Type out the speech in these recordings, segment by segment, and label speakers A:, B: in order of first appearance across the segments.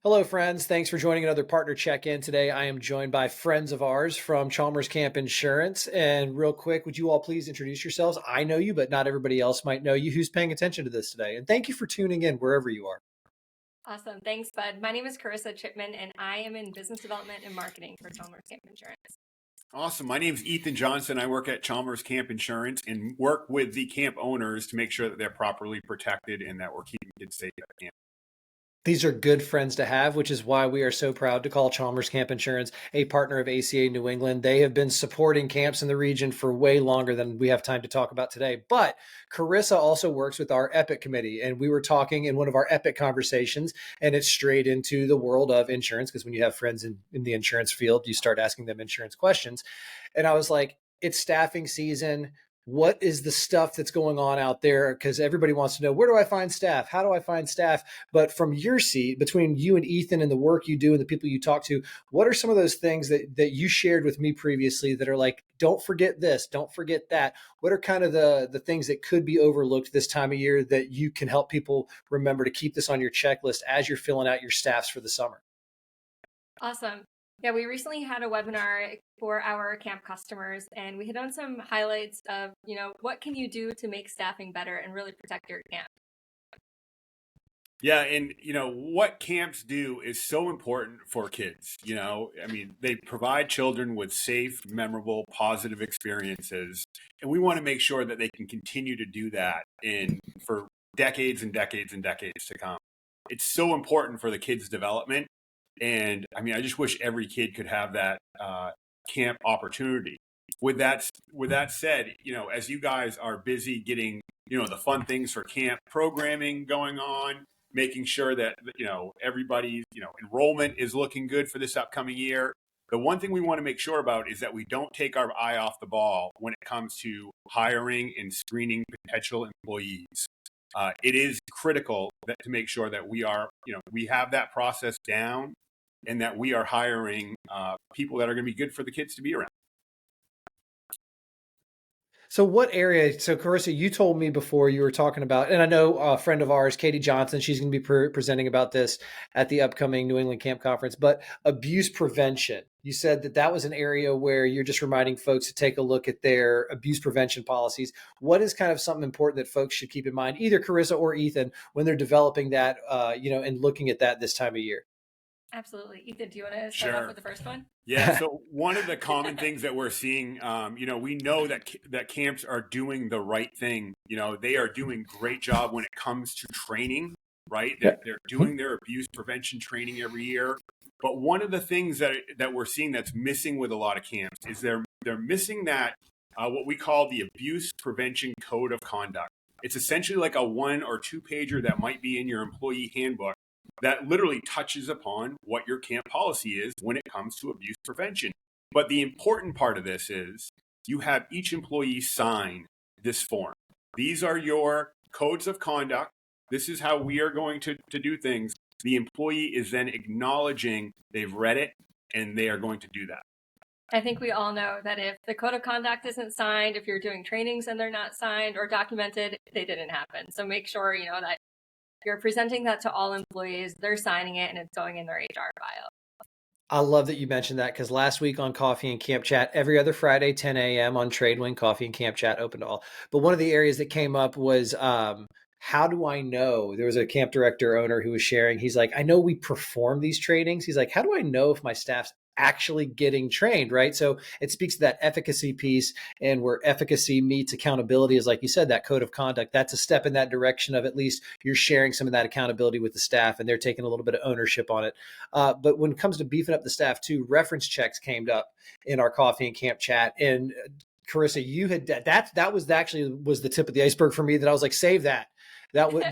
A: Hello, friends. Thanks for joining another partner check-in. Today, I am joined by friends of ours from Chalmers Camp Insurance. And real quick, would you all please introduce yourselves? I know you, but not everybody else might know you. Who's paying attention to this today? And thank you for tuning in wherever you are.
B: Awesome. Thanks, Bud. My name is Carissa Chipman, and I am in business development and marketing for Chalmers Camp Insurance.
C: Awesome. My name is Ethan Johnson. I work at Chalmers Camp Insurance and work with the camp owners to make sure that they're properly protected and that we're keeping kids safe at camp.
A: These are good friends to have, which is why we are so proud to call Chalmers Camp Insurance a partner of ACA New England. They have been supporting camps in the region for way longer than we have time to talk about today. But Carissa also works with our EPIC committee, and we were talking in one of our EPIC conversations, and it's straight into the world of insurance, because when you have friends in the insurance field, you start asking them insurance questions. And I was like, it's staffing season. What is the stuff that's going on out there? Because everybody wants to know, where do I find staff? How do I find staff? But from your seat, between you and Ethan and the work you do and the people you talk to, what are some of those things that you shared with me previously that are like, don't forget this, don't forget that? What are kind of the things that could be overlooked this time of year that you can help people remember to keep this on your checklist as you're filling out your staffs for the summer?
B: Awesome. Yeah, we recently had a webinar for our camp customers, and we hit on some highlights of, what can you do to make staffing better and really protect your camp?
C: Yeah, and what camps do is so important for kids. They provide children with safe, memorable, positive experiences, and we want to make sure that they can continue to do that for decades and decades and decades to come. It's so important for the kids' development. And I just wish every kid could have that camp opportunity. With that said, as you guys are busy getting, the fun things for camp programming going on, making sure that, everybody's, enrollment is looking good for this upcoming year. The one thing we want to make sure about is that we don't take our eye off the ball when it comes to hiring and screening potential employees. It is critical to make sure that we are, we have that process down, and that we are hiring people that are going to be good for the kids to be around.
A: So what area, so Carissa, you told me before you were talking about, and I know a friend of ours, Katie Johnson, she's going to be presenting about this at the upcoming New England Camp Conference, but abuse prevention. You said that was an area where you're just reminding folks to take a look at their abuse prevention policies. What is kind of something important that folks should keep in mind, either Carissa or Ethan, when they're developing that, and looking at that this time of year?
B: Absolutely. Ethan, do you want to start off with the first one?
C: Yeah. So one of the common things that we're seeing, we know that camps are doing the right thing. They are doing a great job when it comes to training, right? They're doing their abuse prevention training every year. But one of the things that we're seeing that's missing with a lot of camps is they're missing that what we call the abuse prevention code of conduct. It's essentially like a 1 or 2 pager that might be in your employee handbook that literally touches upon what your camp policy is when it comes to abuse prevention. But the important part of this is you have each employee sign this form. These are your codes of conduct. This is how we are going to do things. The employee is then acknowledging they've read it and they are going to do that.
B: I think we all know that if the code of conduct isn't signed, if you're doing trainings and they're not signed or documented, they didn't happen. So make sure, that you're presenting that to all employees, they're signing it, and it's going in their HR file.
A: I love that you mentioned that, because last week on Coffee and Camp Chat, every other Friday, 10 a.m. on Tradewing, Coffee and Camp Chat open to all. But one of the areas that came up was how do I know? There was a camp director owner who was sharing. He's like, I know we perform these trainings. He's like, how do I know if my staff's actually getting trained, right? So it speaks to that efficacy piece, and where efficacy meets accountability is, like you said, that code of conduct. That's a step in that direction of at least you're sharing some of that accountability with the staff, and they're taking a little bit of ownership on it. But when it comes to beefing up the staff too, reference checks came up in our Coffee and Camp Chat. And Carissa, you had that was the tip of the iceberg for me, that I was like, save that. That would,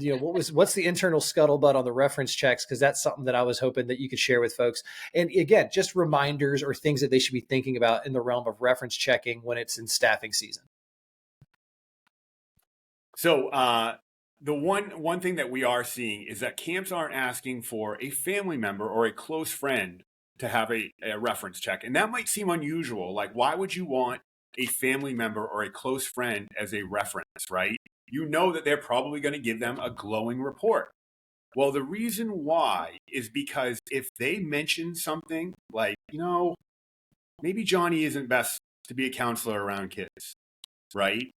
A: what's the internal scuttlebutt on the reference checks? Because that's something that I was hoping that you could share with folks. And again, just reminders or things that they should be thinking about in the realm of reference checking when it's in staffing season.
C: So the one thing that we are seeing is that camps aren't asking for a family member or a close friend to have a reference check. And that might seem unusual. Like, why would you want a family member or a close friend as a reference, right? You know that they're probably going to give them a glowing report. Well, the reason why is because if they mention something like, maybe Johnny isn't best to be a counselor around kids, right?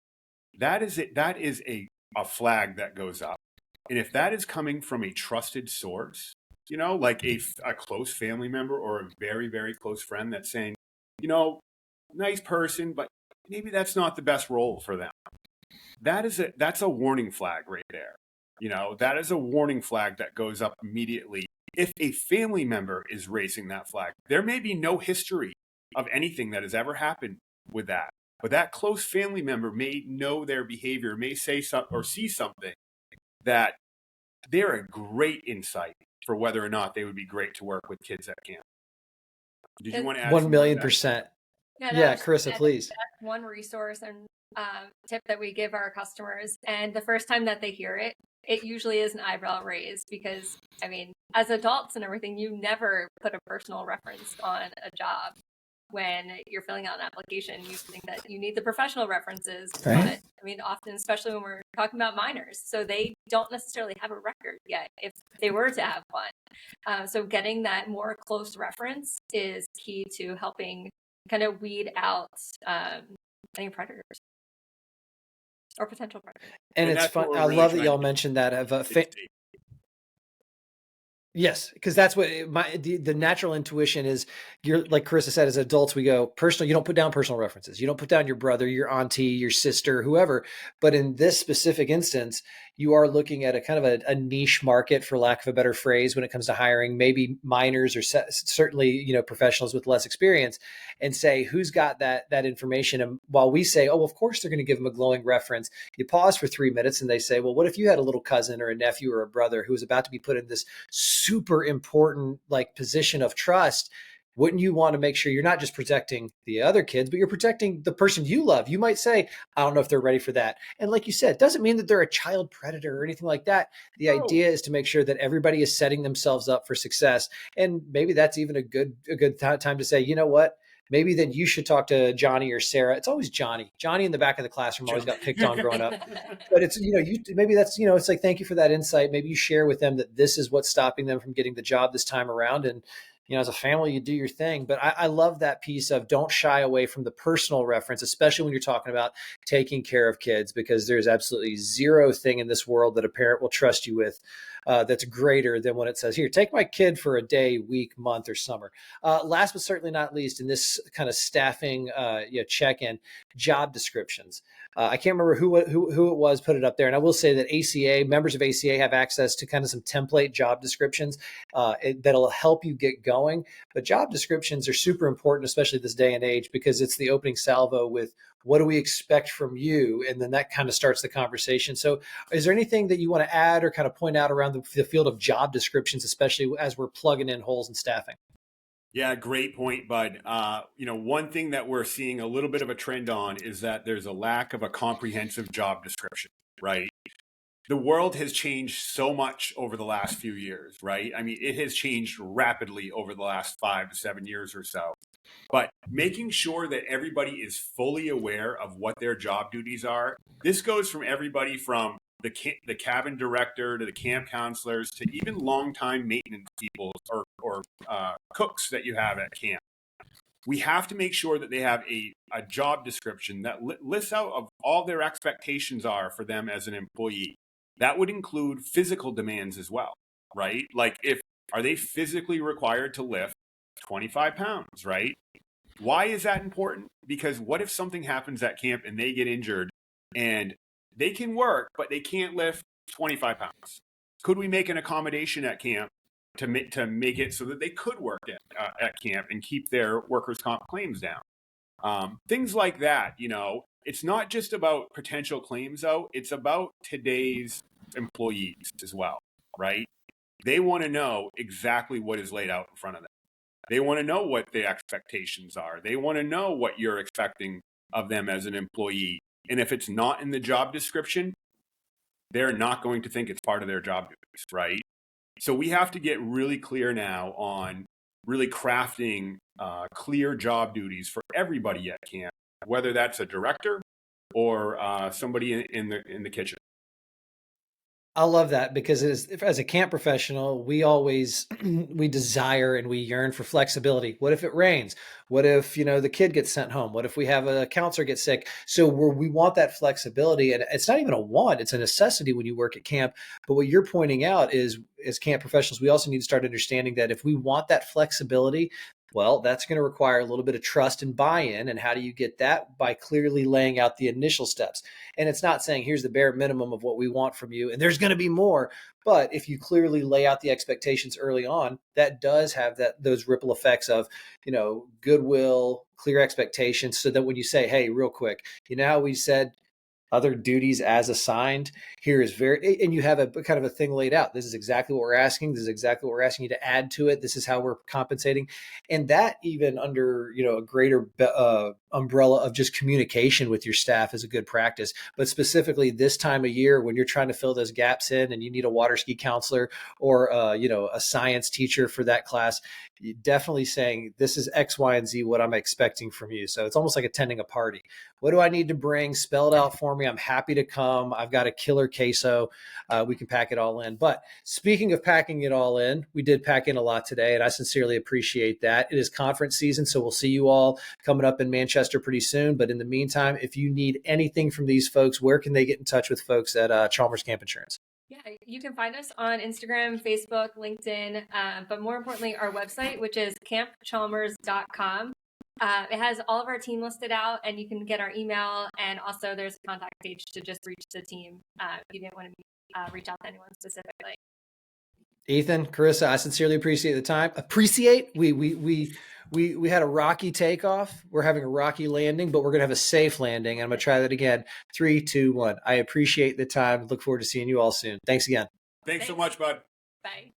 C: That is it. That is a flag that goes up. And if that is coming from a trusted source, like a close family member or a very, very close friend that's saying, nice person, but maybe that's not the best role for them. That's a warning flag right there. That is a warning flag that goes up immediately. If a family member is raising that flag, there may be no history of anything that has ever happened with that. But that close family member may know their behavior, may say something or see something that they're a great insight for whether or not they would be great to work with kids at camp. Did you want to add
A: 1
C: some more to
A: million
C: that?
A: percent.
B: Yeah,
A: Yeah, Carissa, please.
B: That's one resource and tip that we give our customers. And the first time that they hear it, it usually is an eyebrow raise because, as adults and everything, you never put a personal reference on a job. When you're filling out an application, you think that you need the professional references.
A: Right.
B: But often, especially when we're talking about minors, so they don't necessarily have a record yet if they were to have one. So getting that more close reference is key to helping kind of weed out any predators or potential predators.
A: And it's
C: that's what
A: fun.
C: we're
A: I
C: really
A: love that
C: trying
A: y'all
C: to do.
A: mentioned that of a
C: It's
A: yes, because that's what the natural intuition is. You're like Carissa said, as adults, we go personal. You don't put down personal references. You don't put down your brother, your auntie, your sister, whoever. But in this specific instance, you are looking at a kind of a niche market, for lack of a better phrase, when it comes to hiring maybe minors or certainly professionals with less experience, and say who's got that information. And while we say, oh, of course they're going to give them a glowing reference, you pause for 3 minutes and they say, well, what if you had a little cousin or a nephew or a brother who was about to be put in this super important position of trust? Wouldn't you want to make sure you're not just protecting the other kids, but you're protecting the person you love? You might say, I don't know if they're ready for that. And like you said, it doesn't mean that they're a child predator or anything like that. The idea is to make sure that everybody is setting themselves up for success. And maybe that's even a good time to say, you know what? Maybe then you should talk to Johnny or Sarah. It's always Johnny. Johnny in the back of the classroom always got picked on growing up. But it's, maybe that's, it's like, thank you for that insight. Maybe you share with them that this is what's stopping them from getting the job this time around. And, as a family, you do your thing. But I love that piece of don't shy away from the personal reference, especially when you're talking about taking care of kids, because there's absolutely zero thing in this world that a parent will trust you with that's greater than when it says, here, take my kid for a day, week, month, or summer. Last but certainly not least, in this kind of staffing check-in, job descriptions. I can't remember who it was put it up there. And I will say that members of ACA have access to kind of some template job descriptions that'll help you get going. But job descriptions are super important, especially this day and age, because it's the opening salvo with what do we expect from you? And then that kind of starts the conversation. So is there anything that you want to add or kind of point out around the field of job descriptions, especially as we're plugging in holes in staffing?
C: Yeah, great point, Bud. One thing that we're seeing a little bit of a trend on is that there's a lack of a comprehensive job description, right? The world has changed so much over the last few years, right? It has changed rapidly over the last 5 to 7 years or so. But making sure that everybody is fully aware of what their job duties are. This goes from everybody from the cabin director to the camp counselors to even longtime maintenance people or cooks that you have at camp. We have to make sure that they have a job description that lists out of all their expectations are for them as an employee. That would include physical demands as well, right? Like are they physically required to lift 25 pounds, right? Why is that important? Because what if something happens at camp and they get injured and they can work, but they can't lift 25 pounds? Could we make an accommodation at camp to make it so that they could work at camp and keep their workers' comp claims down? Things like that, it's not just about potential claims though, it's about today's employees as well, right? They want to know exactly what is laid out in front of them. They want to know what the expectations are. They want to know what you're expecting of them as an employee. And if it's not in the job description, they're not going to think it's part of their job duties, right? So we have to get really clear now on really crafting clear job duties for everybody at camp, whether that's a director or somebody in the kitchen.
A: I love that because as a camp professional, we always we desire and we yearn for flexibility. What if it rains? What if, the kid gets sent home? What if we have a counselor get sick? So we want that flexibility, and it's not even a want, it's a necessity when you work at camp. But what you're pointing out is, as camp professionals, we also need to start understanding that if we want that flexibility, well, that's going to require a little bit of trust and buy-in. And how do you get that? By clearly laying out the initial steps. And it's not saying here's the bare minimum of what we want from you, and there's going to be more. But if you clearly lay out the expectations early on, that does have those ripple effects of, goodwill, clear expectations, so that when you say, hey, real quick, how we said other duties as assigned, here is and you have a kind of a thing laid out. This is exactly what we're asking. This is exactly what we're asking you to add to it. This is how we're compensating. And that, even under, a greater umbrella of just communication with your staff, is a good practice. But specifically this time of year, when you're trying to fill those gaps in and you need a water ski counselor or, a science teacher for that class, definitely saying this is X, Y, and Z, what I'm expecting from you. So it's almost like attending a party. What do I need to bring? Spell it out for me. I'm happy to come. I've got a killer queso. We can pack it all in. But speaking of packing it all in, we did pack in a lot today, and I sincerely appreciate that. It is conference season, so we'll see you all coming up in Manchester pretty soon. But in the meantime, if you need anything from these folks, where can they get in touch with folks at Chalmers Camp Insurance?
B: Yeah, you can find us on Instagram, Facebook, LinkedIn, but more importantly, our website, which is campchalmers.com. It has all of our team listed out, and you can get our email, and also there's a contact page to just reach the team if you didn't want to reach out to anyone specifically.
A: Ethan, Carissa, I sincerely appreciate the time. We had a rocky takeoff. We're having a rocky landing, but we're going to have a safe landing. I'm going to try that again. 3, 2, 1. I appreciate the time. Look forward to seeing you all soon. Thanks again.
C: Thanks so much, bud.
B: Bye.